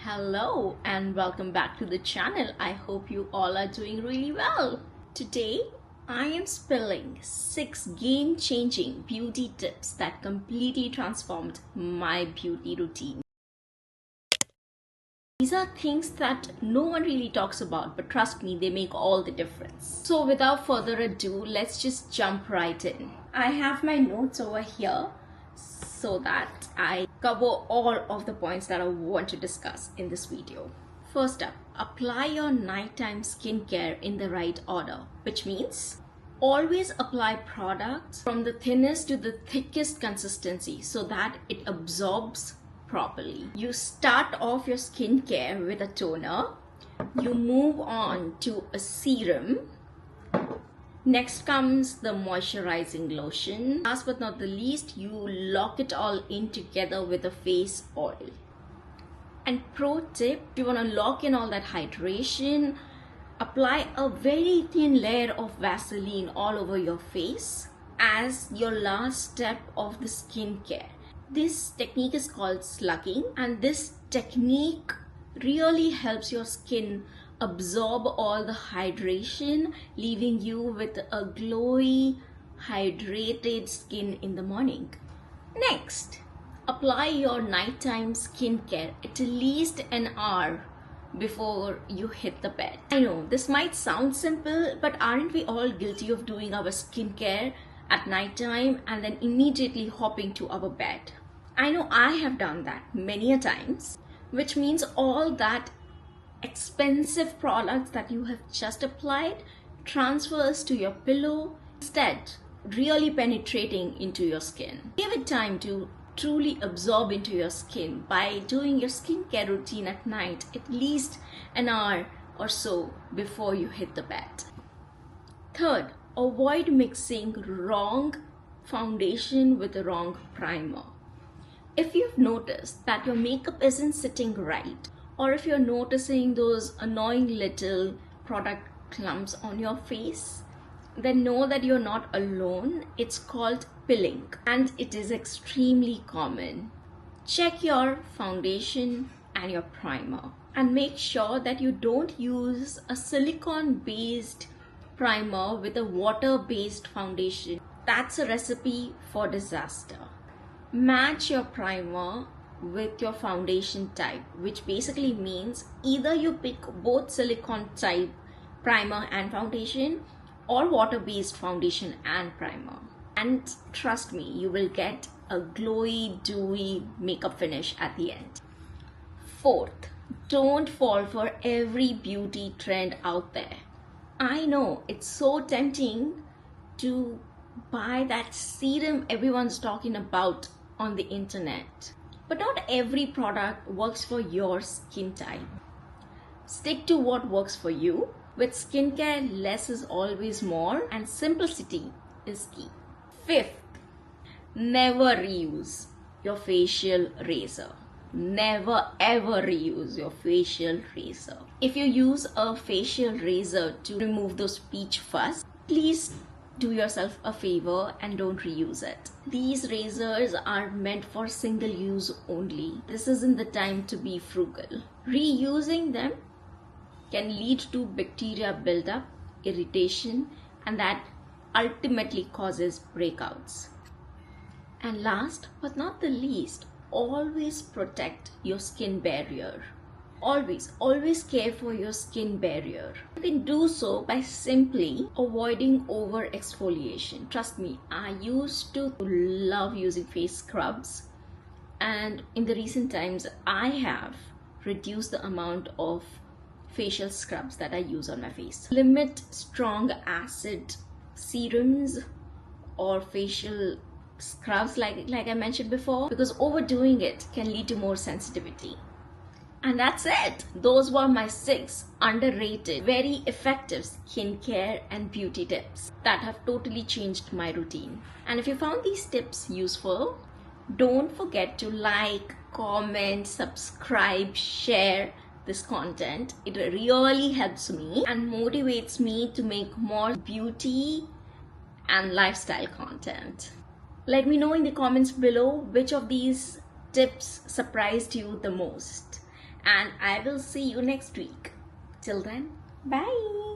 Hello and welcome back to the channel. I hope you all are doing really well. Today I am spilling 6 game-changing beauty tips that completely transformed my beauty routine. These are things that no one really talks about, but trust me, they make all the difference. So without further ado, let's just jump right in. I have my notes over here so that I cover all of the points that I want to discuss in this video. First up, apply your nighttime skincare in the right order, which means always apply products from the thinnest to the thickest consistency so that it absorbs properly. You start off your skincare with a toner, you move on to a serum, next comes the moisturizing lotion. Last but not the least, you lock it all in together with a face oil. And pro tip, if you want to lock in all that hydration, apply a very thin layer of Vaseline all over your face as your last step of the skincare. This technique is called slugging, and this technique really helps your skin absorb all the hydration, leaving you with a glowy, hydrated skin in the morning. Next, apply your nighttime skincare at least an hour before you hit the bed. I know this might sound simple, but aren't we all guilty of doing our skincare at nighttime and then immediately hopping to our bed? I know I have done that many a times, which means all that expensive products that you have just applied transfers to your pillow, instead really penetrating into your skin. Give it time to truly absorb into your skin by doing your skincare routine at night at least an hour or so before you hit the bed. Third, avoid mixing wrong foundation with the wrong primer. If you've noticed that your makeup isn't sitting right, or if you're noticing those annoying little product clumps on your face, then know that you're not alone. It's called pilling and it is extremely common. Check your foundation and your primer and make sure that you don't use a silicone-based primer with a water-based foundation. That's a recipe for disaster. Match your primer with your foundation type, which basically means either you pick both silicone type primer and foundation or water-based foundation and primer, and trust me, you will get a glowy, dewy makeup finish at the end. Fourth, don't fall for every beauty trend out there. I know it's so tempting to buy that serum everyone's talking about on the internet, but not every product works for your skin type. Stick to what works for you. With skincare, less is always more and simplicity is key. Fifth, never reuse your facial razor. Never ever reuse your facial razor. If you use a facial razor to remove those peach fuzz, please do yourself a favor and don't reuse it. These razors are meant for single use only. This isn't the time to be frugal. Reusing them can lead to bacteria buildup, irritation, and that ultimately causes breakouts. And last but not the least, always protect your skin barrier. Always care for your skin barrier. You can do so by simply avoiding over-exfoliation. Trust me, I used to love using face scrubs, and in the recent times I have reduced the amount of facial scrubs that I use on my face. Limit strong acid serums or facial scrubs like I mentioned before, because overdoing it can lead to more sensitivity. And that's it. Those were my 6 underrated, very effective skincare and beauty tips that have totally changed my routine. And if you found these tips useful, don't forget to like, comment, subscribe, share this content. It really helps me and motivates me to make more beauty and lifestyle content. Let me know in the comments below which of these tips surprised you the most. and I will see you next week. Till then, bye.